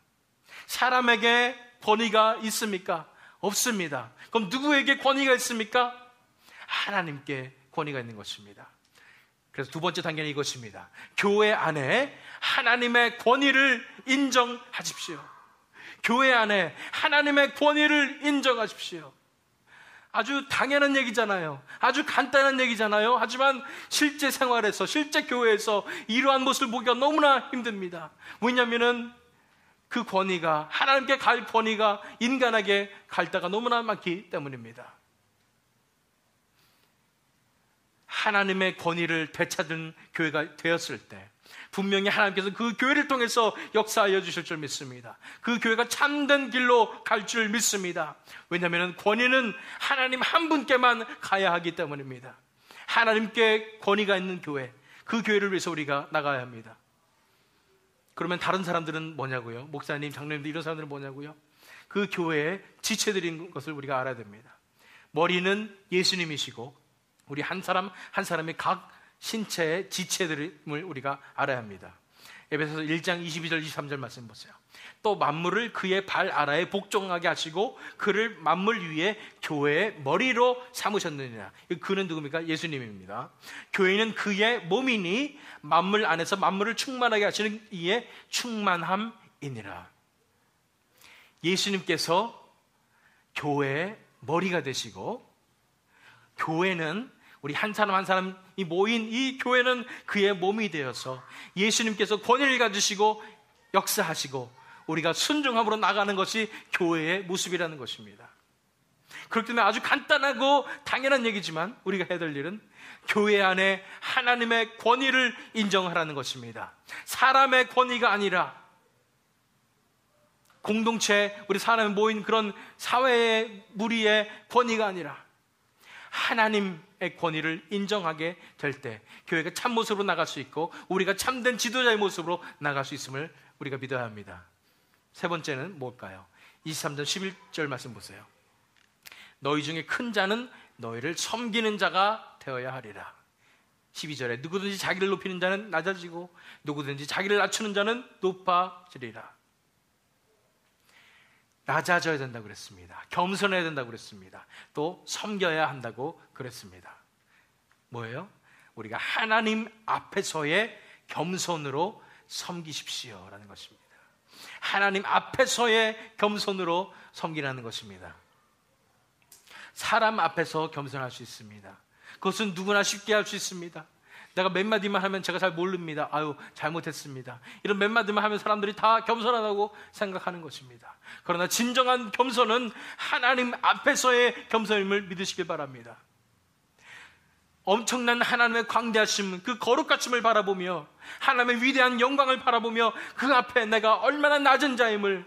사람에게 권위가 있습니까? 없습니다. 그럼 누구에게 권위가 있습니까? 하나님께 권위가 있는 것입니다. 그래서 두 번째 단계는 이것입니다. 교회 안에 하나님의 권위를 인정하십시오. 교회 안에 하나님의 권위를 인정하십시오. 아주 당연한 얘기잖아요. 아주 간단한 얘기잖아요. 하지만 실제 생활에서, 실제 교회에서 이러한 모습을 보기가 너무나 힘듭니다. 왜냐하면 그 권위가, 하나님께 갈 권위가 인간에게 갈 때가 너무나 많기 때문입니다. 하나님의 권위를 되찾은 교회가 되었을 때 분명히 하나님께서 그 교회를 통해서 역사하여 주실 줄 믿습니다. 그 교회가 참된 길로 갈 줄 믿습니다. 왜냐하면 권위는 하나님 한 분께만 가야 하기 때문입니다. 하나님께 권위가 있는 교회, 그 교회를 위해서 우리가 나가야 합니다. 그러면 다른 사람들은 뭐냐고요? 목사님, 장로님들 이런 사람들은 뭐냐고요? 그 교회의 지체들인 것을 우리가 알아야 됩니다. 머리는 예수님이시고 우리 한 사람 한 사람의 각 신체의 지체들을 우리가 알아야 합니다. 에베소서 1장 22절 23절 말씀 보세요. 또 만물을 그의 발 아래에 복종하게 하시고 그를 만물 위에 교회의 머리로 삼으셨느니라. 그는 누굽니까? 예수님입니다. 교회는 그의 몸이니 만물 안에서 만물을 충만하게 하시는 이의 충만함이니라. 예수님께서 교회의 머리가 되시고, 교회는 우리 한 사람 한 사람이 모인 이 교회는 그의 몸이 되어서 예수님께서 권위를 가지시고 역사하시고 우리가 순종함으로 나가는 것이 교회의 모습이라는 것입니다. 그렇기 때문에 아주 간단하고 당연한 얘기지만 우리가 해야 될 일은 교회 안에 하나님의 권위를 인정하라는 것입니다. 사람의 권위가 아니라, 공동체, 우리 사람이 모인 그런 사회의 무리의 권위가 아니라 하나님의 권위를 인정하게 될 때 교회가 참 모습으로 나갈 수 있고 우리가 참된 지도자의 모습으로 나갈 수 있음을 우리가 믿어야 합니다. 세 번째는 뭘까요? 23절 11절 말씀 보세요. 너희 중에 큰 자는 너희를 섬기는 자가 되어야 하리라. 12절에 누구든지 자기를 높이는 자는 낮아지고 누구든지 자기를 낮추는 자는 높아지리라. 낮아져야 된다고 그랬습니다. 겸손해야 된다고 그랬습니다. 또 섬겨야 한다고 그랬습니다. 뭐예요? 우리가 하나님 앞에서의 겸손으로 섬기십시오 라는 것입니다. 하나님 앞에서의 겸손으로 섬기라는 것입니다. 사람 앞에서 겸손할 수 있습니다. 그것은 누구나 쉽게 할 수 있습니다. 내가 몇 마디만 하면 제가 잘 모릅니다. 아유, 잘못했습니다. 이런 몇 마디만 하면 사람들이 다 겸손하다고 생각하는 것입니다. 그러나 진정한 겸손은 하나님 앞에서의 겸손임을 믿으시길 바랍니다. 엄청난 하나님의 광대하심, 그 거룩하심을 바라보며 하나님의 위대한 영광을 바라보며 그 앞에 내가 얼마나 낮은 자임을,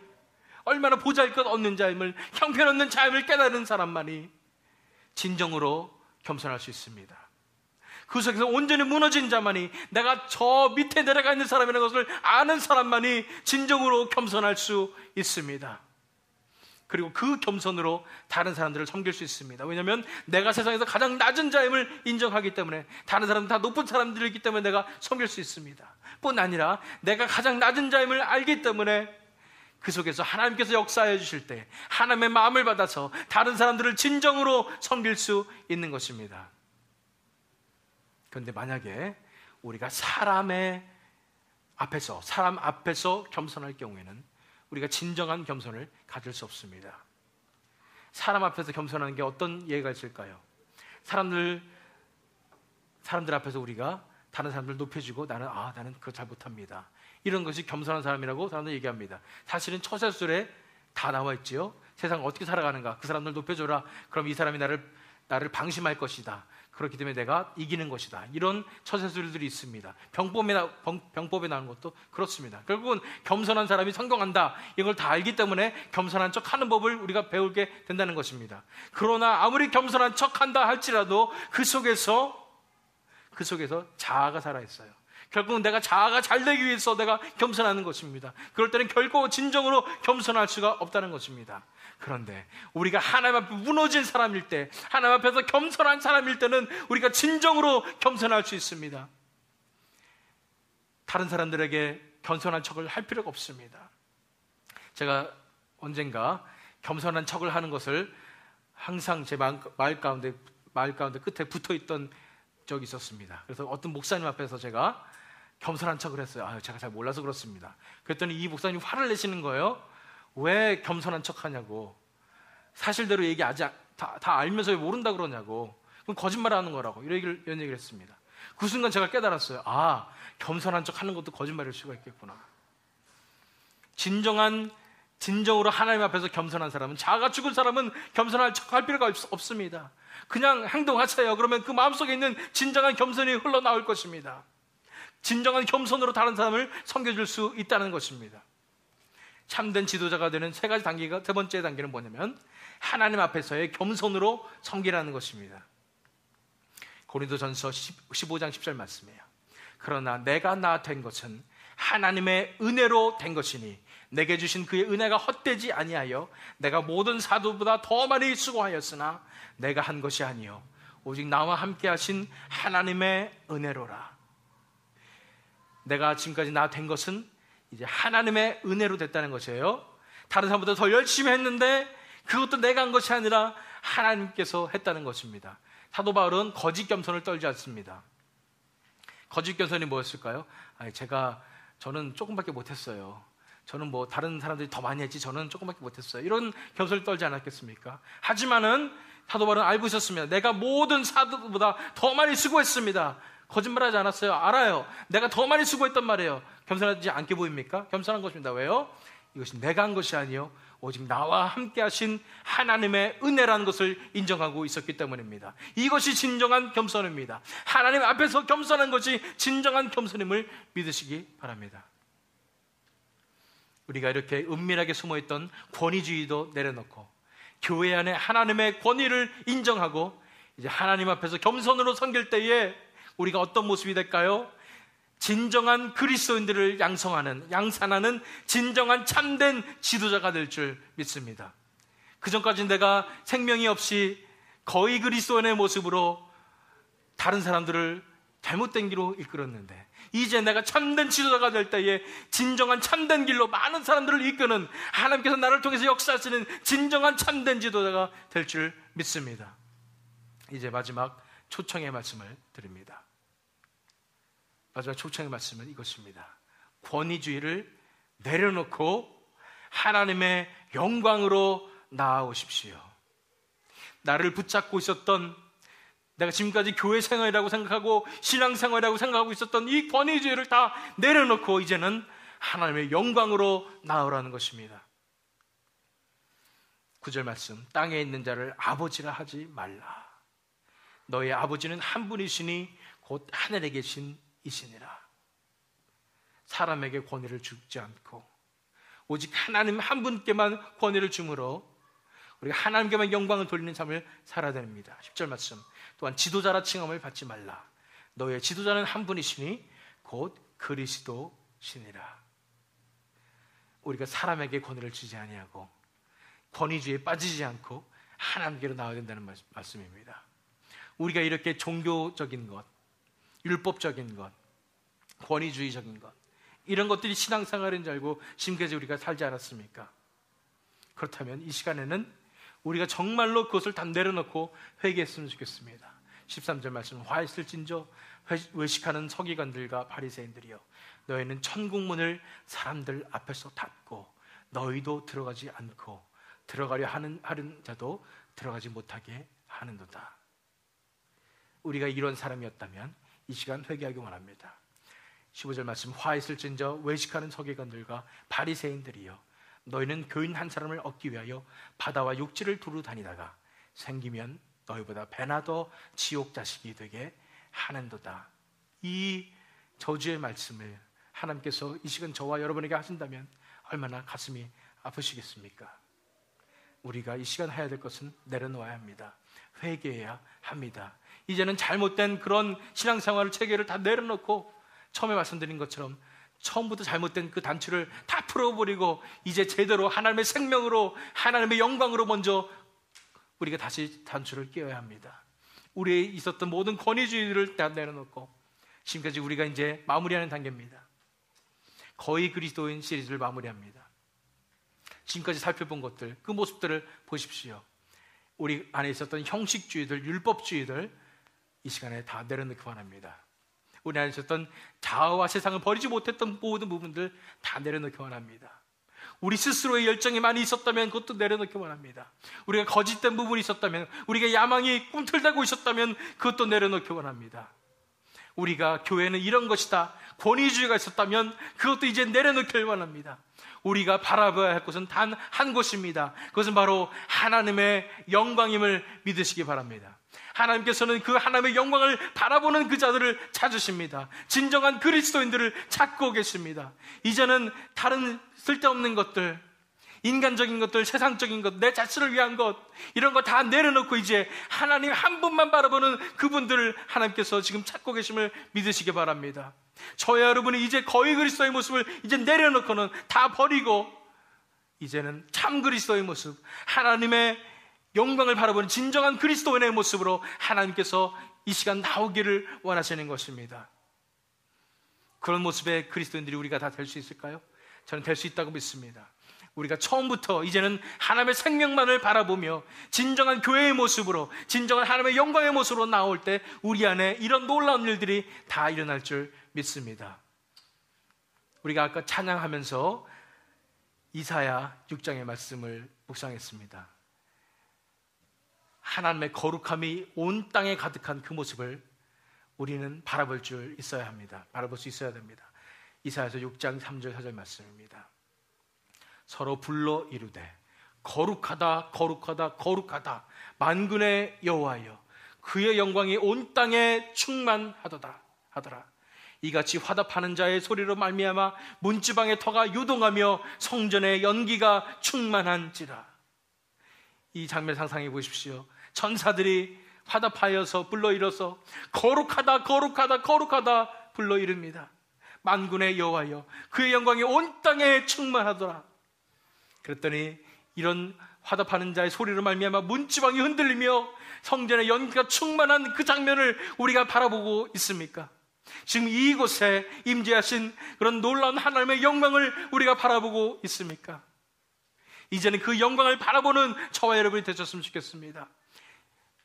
얼마나 보잘것 없는 자임을, 형편없는 자임을 깨달은 사람만이 진정으로 겸손할 수 있습니다. 그 속에서 온전히 무너진 자만이, 내가 저 밑에 내려가 있는 사람이라는 것을 아는 사람만이 진정으로 겸손할 수 있습니다. 그리고 그 겸손으로 다른 사람들을 섬길 수 있습니다. 왜냐하면 내가 세상에서 가장 낮은 자임을 인정하기 때문에 다른 사람은 다 높은 사람들이기 때문에 내가 섬길 수 있습니다. 뿐 아니라 내가 가장 낮은 자임을 알기 때문에 그 속에서 하나님께서 역사해 주실 때 하나님의 마음을 받아서 다른 사람들을 진정으로 섬길 수 있는 것입니다. 그런데 만약에 우리가 사람 앞에서 겸손할 경우에는 우리가 진정한 겸손을 가질 수 없습니다. 사람 앞에서 겸손하는 게 어떤 예가 있을까요? 사람들 앞에서 우리가 다른 사람들 높여주고 나는 그거 잘 못합니다. 이런 것이 겸손한 사람이라고 사람들 얘기합니다. 사실은 처세술에 다 나와 있지요. 세상 어떻게 살아가는가, 그 사람들 높여줘라. 그럼 이 사람이 나를 방심할 것이다. 그렇기 때문에 내가 이기는 것이다. 이런 처세술들이 있습니다. 병법에 나오는 것도 그렇습니다. 결국은 겸손한 사람이 성공한다. 이걸 다 알기 때문에 겸손한 척하는 법을 우리가 배우게 된다는 것입니다. 그러나 아무리 겸손한 척한다 할지라도 그 속에서 자아가 살아있어요. 결국은 내가 자아가 잘 되기 위해서 내가 겸손하는 것입니다. 그럴 때는 결코 진정으로 겸손할 수가 없다는 것입니다. 그런데 우리가 하나님 앞에 무너진 사람일 때, 하나님 앞에서 겸손한 사람일 때는 우리가 진정으로 겸손할 수 있습니다. 다른 사람들에게 겸손한 척을 할 필요가 없습니다. 제가 언젠가 겸손한 척을 하는 것을 항상 제 마을 가운데 끝에 붙어있던 적이 있었습니다. 그래서 어떤 목사님 앞에서 제가 겸손한 척을 했어요. 제가 잘 몰라서 그렇습니다. 그랬더니 이 목사님이 화를 내시는 거예요. 왜 겸손한 척 하냐고. 사실대로 얘기하지, 다 알면서 왜 모른다 그러냐고. 그럼 거짓말 하는 거라고. 이런 얘기를 했습니다. 그 순간 제가 깨달았어요. 겸손한 척 하는 것도 거짓말일 수가 있겠구나. 진정으로 하나님 앞에서 겸손한 사람은, 자아가 죽은 사람은 겸손할 척 할 필요가 없습니다. 그냥 행동하세요. 그러면 그 마음속에 있는 진정한 겸손이 흘러나올 것입니다. 진정한 겸손으로 다른 사람을 섬겨줄 수 있다는 것입니다. 참된 지도자가 되는 세 번째 단계는 뭐냐면 하나님 앞에서의 겸손으로 섬기라는 것입니다. 고린도전서 15장 10절 말씀이에요. 그러나 내가 나 된 것은 하나님의 은혜로 된 것이니 내게 주신 그의 은혜가 헛되지 아니하여 내가 모든 사도보다 더 많이 수고하였으나 내가 한 것이 아니요 오직 나와 함께 하신 하나님의 은혜로라. 내가 지금까지 나 된 것은 이제 하나님의 은혜로 됐다는 것이에요. 다른 사람보다 더 열심히 했는데 그것도 내가 한 것이 아니라 하나님께서 했다는 것입니다. 사도 바울은 거짓 겸손을 떨지 않습니다. 거짓 겸손이 뭐였을까요? 저는 조금밖에 못했어요. 저는 뭐 다른 사람들이 더 많이 했지 저는 조금밖에 못했어요. 이런 겸손을 떨지 않았겠습니까? 하지만은 사도 바울은 알고 있었습니다. 내가 모든 사도보다 더 많이 수고했습니다. 거짓말하지 않았어요. 알아요. 내가 더 많이 수고했단 말이에요. 겸손하지 않게 보입니까? 겸손한 것입니다. 왜요? 이것이 내가 한 것이 아니요 오직 나와 함께 하신 하나님의 은혜라는 것을 인정하고 있었기 때문입니다. 이것이 진정한 겸손입니다. 하나님 앞에서 겸손한 것이 진정한 겸손임을 믿으시기 바랍니다. 우리가 이렇게 은밀하게 숨어있던 권위주의도 내려놓고 교회 안에 하나님의 권위를 인정하고 이제 하나님 앞에서 겸손으로 섬길 때에 우리가 어떤 모습이 될까요? 진정한 그리스도인들을 양산하는 진정한 참된 지도자가 될 줄 믿습니다. 그전까지 내가 생명이 없이 거의 그리스도인의 모습으로 다른 사람들을 잘못된 길로 이끌었는데 이제 내가 참된 지도자가 될 때에 진정한 참된 길로 많은 사람들을 이끄는 하나님께서 나를 통해서 역사하시는 진정한 참된 지도자가 될 줄 믿습니다. 이제 마지막 초청의 말씀을 드립니다. 마지막 초청의 말씀은 이것입니다. 권위주의를 내려놓고 하나님의 영광으로 나아오십시오. 나를 붙잡고 있었던, 내가 지금까지 교회 생활이라고 생각하고 신앙생활이라고 생각하고 있었던 이 권위주의를 다 내려놓고 이제는 하나님의 영광으로 나아오라는 것입니다. 9절 말씀, 땅에 있는 자를 아버지라 하지 말라. 너의 아버지는 한 분이시니 곧 하늘에 계신 이시니라. 사람에게 권위를 주지 않고 오직 하나님 한 분께만 권위를 주므로 우리가 하나님께만 영광을 돌리는 삶을 살아야 됩니다. 10절 말씀, 또한 지도자라 칭함을 받지 말라. 너의 지도자는 한 분이시니 곧 그리스도시니라. 우리가 사람에게 권위를 주지 아니하고 권위주의에 빠지지 않고 하나님께로 나와야 된다는 말씀입니다. 우리가 이렇게 종교적인 것, 율법적인 것, 권위주의적인 것, 이런 것들이 신앙생활인 줄 알고 지금까지 우리가 살지 않았습니까? 그렇다면 이 시간에는 우리가 정말로 그것을 다 내려놓고 회개했으면 좋겠습니다. 13절 말씀, 화 있을진저 외식하는 서기관들과 바리새인들이여, 너희는 천국문을 사람들 앞에서 닫고 너희도 들어가지 않고 들어가려 하는 자도 들어가지 못하게 하는도다. 우리가 이런 사람이었다면 이 시간 회개하기 원합니다. 15절 말씀, 화 있을진저 외식하는 서기관들과 바리새인들이여, 너희는 교인 한 사람을 얻기 위하여 바다와 육지를 두루 다니다가 생기면 너희보다 배나 더 지옥 자식이 되게 하는도다. 이 저주의 말씀을 하나님께서 이 시간 저와 여러분에게 하신다면 얼마나 가슴이 아프시겠습니까? 우리가 이 시간 해야 될 것은 내려놓아야 합니다. 회개해야 합니다. 이제는 잘못된 그런 신앙생활 체계를 다 내려놓고 처음에 말씀드린 것처럼 처음부터 잘못된 그 단추를 다 풀어버리고 이제 제대로 하나님의 생명으로 하나님의 영광으로 먼저 우리가 다시 단추를 끼워야 합니다. 우리에 있었던 모든 권위주의를 다 내려놓고 지금까지 우리가 이제 마무리하는 단계입니다. 거의 그리스도인 시리즈를 마무리합니다. 지금까지 살펴본 것들, 그 모습들을 보십시오. 우리 안에 있었던 형식주의들, 율법주의들 이 시간에 다 내려놓기 원합니다. 우리 안에 있었던 자아와 세상을 버리지 못했던 모든 부분들 다 내려놓기 원합니다. 우리 스스로의 열정이 많이 있었다면 그것도 내려놓기 원합니다. 우리가 거짓된 부분이 있었다면, 우리가 야망이 꿈틀대고 있었다면 그것도 내려놓기 원합니다. 우리가 교회는 이런 것이다, 권위주의가 있었다면 그것도 이제 내려놓기 원합니다. 우리가 바라봐야 할 것은 단 한 곳입니다. 그것은 바로 하나님의 영광임을 믿으시기 바랍니다. 하나님께서는 그 하나님의 영광을 바라보는 그 자들을 찾으십니다. 진정한 그리스도인들을 찾고 계십니다. 이제는 다른 쓸데없는 것들, 인간적인 것들, 세상적인 것, 내 자신을 위한 것, 이런 거 다 내려놓고 이제 하나님 한 분만 바라보는 그분들을 하나님께서 지금 찾고 계심을 믿으시기 바랍니다. 저와 여러분이 이제 거의 그리스도의 모습을 이제 내려놓고는 다 버리고 이제는 참 그리스도의 모습, 하나님의 영광을 바라보는 진정한 그리스도인의 모습으로 하나님께서 이 시간 나오기를 원하시는 것입니다. 그런 모습의 그리스도인들이 우리가 다 될 수 있을까요? 저는 될 수 있다고 믿습니다. 우리가 처음부터 이제는 하나님의 생명만을 바라보며 진정한 교회의 모습으로, 진정한 하나님의 영광의 모습으로 나올 때 우리 안에 이런 놀라운 일들이 다 일어날 줄 믿습니다. 우리가 아까 찬양하면서 이사야 6장의 말씀을 묵상했습니다. 하나님의 거룩함이 온 땅에 가득한 그 모습을 우리는 바라볼 줄 있어야 합니다. 바라볼 수 있어야 됩니다. 이사야서 6장 3절 4절 말씀입니다. 서로 불러 이르되 거룩하다 거룩하다 거룩하다 만군의 여호와여, 그의 영광이 온 땅에 충만하도다 하더라. 이같이 화답하는 자의 소리로 말미암아 문지방의 터가 요동하며 성전의 연기가 충만한지라. 이 장면 상상해 보십시오. 천사들이 화답하여서 불러 일어서 거룩하다 거룩하다 거룩하다 불러 이릅니다. 만군의 여호와여, 그의 영광이 온 땅에 충만하더라. 그랬더니 이런 화답하는 자의 소리로 말미암아 문지방이 흔들리며 성전의 연기가 충만한 그 장면을 우리가 바라보고 있습니까? 지금 이곳에 임재하신 그런 놀라운 하나님의 영광을 우리가 바라보고 있습니까? 이제는 그 영광을 바라보는 저와 여러분이 되셨으면 좋겠습니다.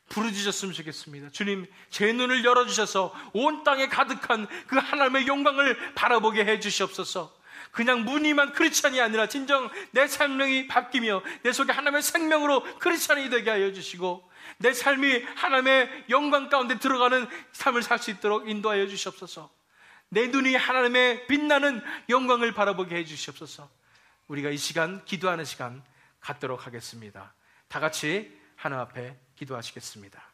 부르짖었으면 좋겠습니다. 주님, 제 눈을 열어주셔서 온 땅에 가득한 그 하나님의 영광을 바라보게 해주시옵소서. 그냥 무늬만 크리스찬이 아니라 진정 내 생명이 바뀌며 내 속에 하나님의 생명으로 크리스찬이 되게 하여 주시고, 내 삶이 하나님의 영광 가운데 들어가는 삶을 살 수 있도록 인도하여 주시옵소서. 내 눈이 하나님의 빛나는 영광을 바라보게 해 주시옵소서. 우리가 이 시간 기도하는 시간 갖도록 하겠습니다. 다 같이 하나님 앞에 기도하시겠습니다.